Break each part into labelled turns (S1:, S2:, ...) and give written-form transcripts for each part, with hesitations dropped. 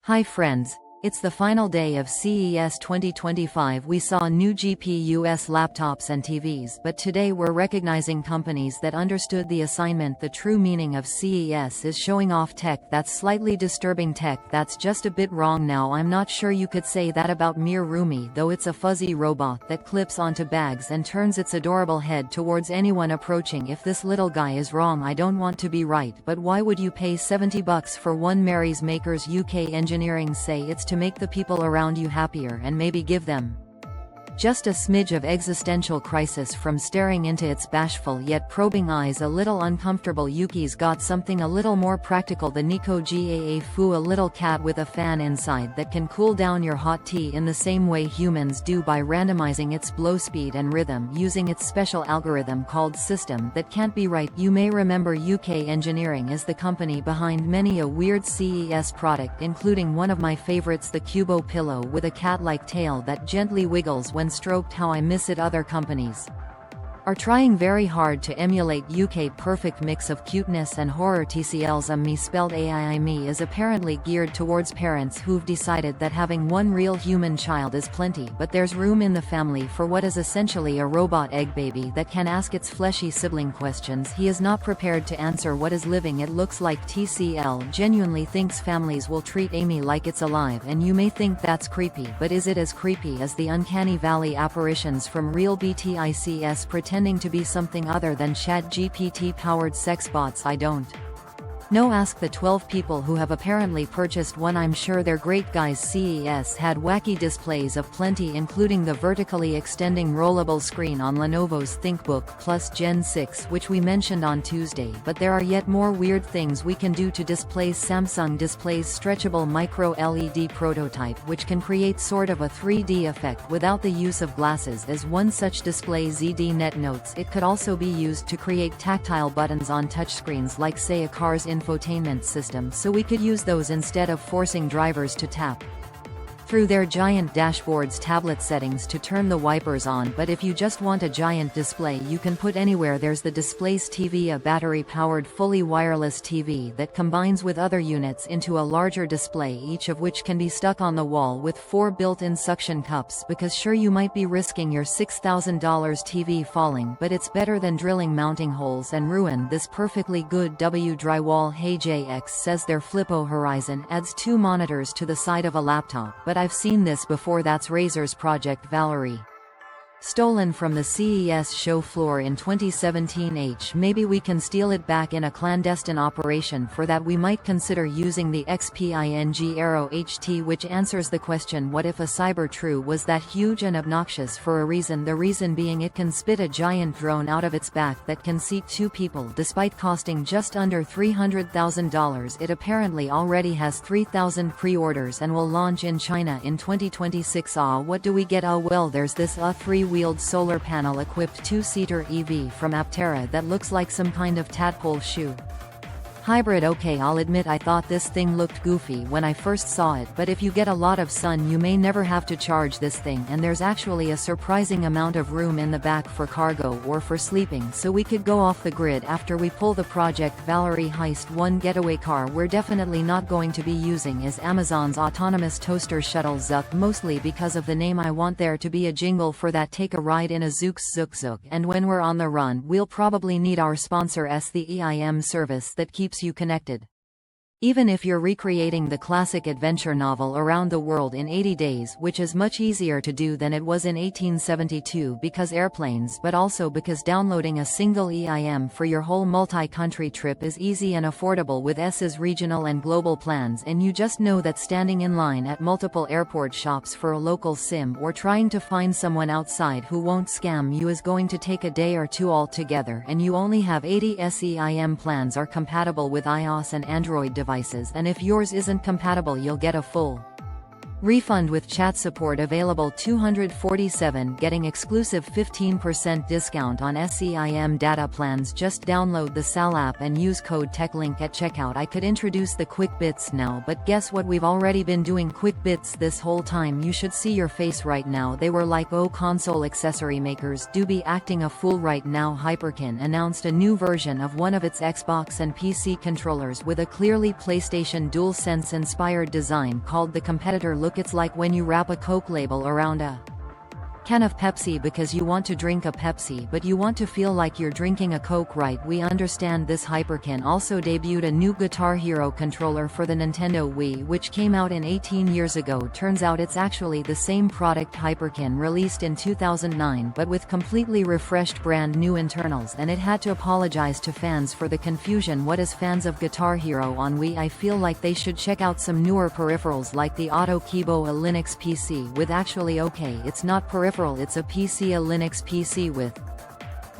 S1: Hi friends, it's the final day of CES 2025. We saw new GPUs laptops and TVs, but today we're recognizing companies that understood the assignment. The true meaning of CES is showing off tech that's slightly disturbing, tech that's just a bit wrong. Now I'm not sure you could say that about Mir Rumi, though. It's a fuzzy robot that clips onto bags and turns its adorable head towards anyone approaching. If this little guy is wrong, I don't want to be right, but why would you pay $70 for one? Mary's makers UK Engineering say it's to make the people around you happier and maybe give them just a smidge of existential crisis from staring into its bashful yet probing eyes. A little uncomfortable. Yuki's got something a little more practical. The Nico Gaa Fu, a little cat with a fan inside that can cool down your hot tea in the same way humans do, by randomizing its blow speed and rhythm using its special algorithm called System That Can't Be Right. You may remember UK Engineering is the company behind many a weird CES product, including one of my favorites, the Cubo pillow with a cat-like tail that gently wiggles when stroked. How I miss it. Other companies are trying very hard to emulate UK perfect mix of cuteness and horror. TCL's Me, spelled AIIME, is apparently geared towards parents who've decided that having one real human child is plenty, but there's room in the family for what is essentially a robot egg baby that can ask its fleshy sibling questions he is not prepared to answer. What is living? It looks like TCL genuinely thinks families will treat Amy like it's alive, and you may think that's creepy, but is it as creepy as the uncanny valley apparitions from real BTICS pretending to be something other than ChatGPT-powered sex bots? I don't know. Ask the 12 people who have apparently purchased one. I'm sure they're great guys. CES had wacky displays of plenty, including the vertically extending rollable screen on Lenovo's ThinkBook Plus Gen 6, which we mentioned on Tuesday, but there are yet more weird things we can do to displays. Samsung displays stretchable micro LED prototype which can create sort of a 3D effect without the use of glasses. As one such display, ZDNet notes, it could also be used to create tactile buttons on touchscreens, like say a car's infotainment system, so we could use those instead of forcing drivers to tap through their giant dashboards. Tablet settings to turn the wipers on, but if you just want a giant display you can put anywhere. There's the Displays TV, a battery-powered fully wireless TV that combines with other units into a larger display, each of which can be stuck on the wall with 4 built-in suction cups, because sure, you might be risking your $6,000 TV falling, but it's better than drilling mounting holes and ruin this perfectly good drywall. Hey JX says their Flippo Horizon adds 2 monitors to the side of a laptop, but I've seen this before. That's Razer's Project Valerie, stolen from the CES show floor in 2017. Maybe we can steal it back in a clandestine operation. For that we might consider using the XPING Aero HT, which answers the question, what if a Cybertrue was that huge and obnoxious? For a reason. The reason being it can spit a giant drone out of its back that can seat 2 people. Despite costing just under $300,000, it apparently already has 3,000 pre-orders and will launch in China in 2026. What do we get? Well, there's this three-wheeled solar panel equipped 2-seater EV from Aptera that looks like some kind of tadpole shoe hybrid. Okay, I'll admit I thought this thing looked goofy when I first saw it, but if you get a lot of sun you may never have to charge this thing, and there's actually a surprising amount of room in the back for cargo or for sleeping, so we could go off the grid after we pull the Project Valerie heist. One getaway car we're definitely not going to be using is Amazon's autonomous toaster shuttle Zuck, mostly because of the name. I want there to be a jingle for that. Take a ride in a Zook Zook Zook, and when we're on the run we'll probably need our sponsor the EIM service that keeps you connected. Even if you're recreating the classic adventure novel around the world in 80 days, which is much easier to do than it was in 1872 because airplanes, but also because downloading a single EIM for your whole multi-country trip is easy and affordable with S's regional and global plans, and you just know that standing in line at multiple airport shops for a local SIM or trying to find someone outside who won't scam you is going to take a day or two altogether, and you only have 80 SEIM plans are compatible with iOS and Android devices, and if yours isn't compatible you'll get a full Refund with chat support available. 247 Getting exclusive 15% discount on SEM data plans. Just download the SAL app and use code TECHLINK at checkout. I could introduce the quick bits now, but guess what, we've already been doing quick bits this whole time. You should see your face right now. They were like, oh, console accessory makers do be acting a fool right now. Hyperkin announced a new version of one of its Xbox and PC controllers with a clearly PlayStation DualSense inspired design called the Competitor Look. It's like when you wrap a Coke label around a can of Pepsi because you want to drink a Pepsi but you want to feel like you're drinking a Coke, right? We understand this. Hyperkin also debuted a new Guitar Hero controller for the Nintendo Wii, which came out 18 years ago. Turns out it's actually the same product Hyperkin released in 2009 but with completely refreshed brand new internals, and it had to apologize to fans for the confusion. What is fans of Guitar Hero on Wii? I feel like they should check out some newer peripherals like the Auto Keyboard, a Linux PC with it's not peripheral, it's a PC, a Linux PC with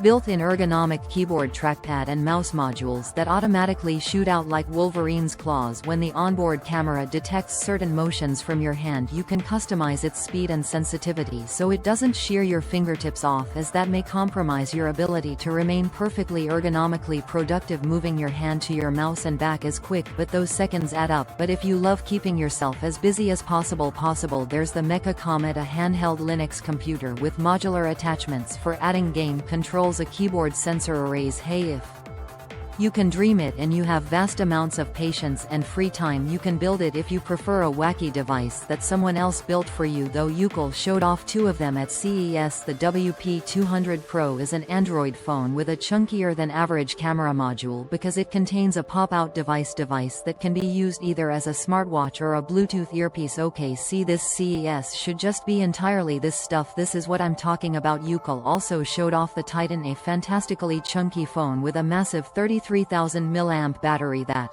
S1: built-in ergonomic keyboard, trackpad and mouse modules that automatically shoot out like Wolverine's claws when the onboard camera detects certain motions from your hand. You can customize its speed and sensitivity so it doesn't shear your fingertips off, as that may compromise your ability to remain perfectly ergonomically productive. Moving your hand to your mouse and back is quick, but those seconds add up. But if you love keeping yourself as busy as possible, there's the Mecha Comet, a handheld Linux computer with modular attachments for adding game control, a keyboard sensor arrays. Hey, if you can dream it and you have vast amounts of patience and free time, you can build it. If you prefer a wacky device that someone else built for you, though, Uckel showed off two of them at CES. The WP200 Pro is an Android phone with a chunkier than average camera module because it contains a pop-out device that can be used either as a smartwatch or a Bluetooth earpiece. Okay, see, this CES should just be entirely this stuff. This is what I'm talking about. Uckel also showed off the Titan, a fantastically chunky phone with a massive 33,000 mAh battery that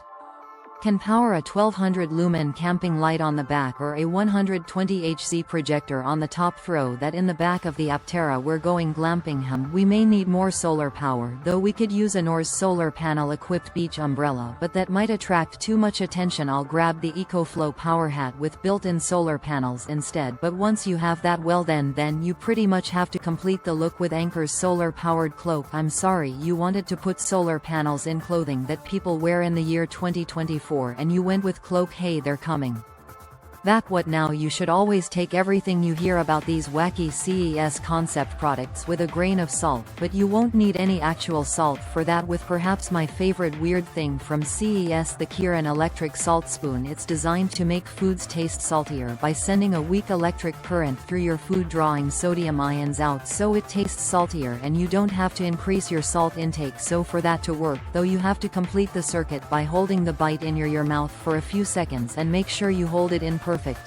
S1: can power a 1200 lumen camping light on the back or a 120 Hz projector on the top. Throw that in the back of the Aptera. We're going glamping. We may need more solar power, though we could use a NOR's solar panel equipped beach umbrella, but that might attract too much attention. I'll grab the EcoFlow power hat with built-in solar panels instead. But once you have that, well then you pretty much have to complete the look with Anker's solar powered cloak. I'm sorry, you wanted to put solar panels in clothing that people wear in the year 2024 and you went with cloak. Hey, they're coming back. What now? You should always take everything you hear about these wacky CES concept products with a grain of salt, but you won't need any actual salt for that. With perhaps my favorite weird thing from CES, the Kirin electric salt spoon. It's designed to make foods taste saltier by sending a weak electric current through your food, drawing sodium ions out so it tastes saltier, and you don't have to increase your salt intake. So for that to work, though, you have to complete the circuit by holding the bite in your mouth for a few seconds, and make sure you hold it in perfect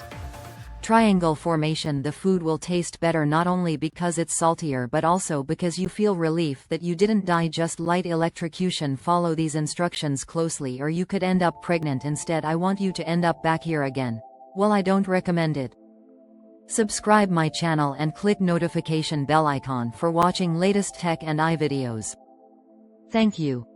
S1: triangle formation. The food will taste better not only because it's saltier but also because you feel relief that you didn't die just light electrocution. Follow these instructions closely or you could end up pregnant instead. I want you to end up back here again. Well, I don't recommend it. Subscribe my channel and click notification bell icon for watching latest tech and AI videos. Thank you.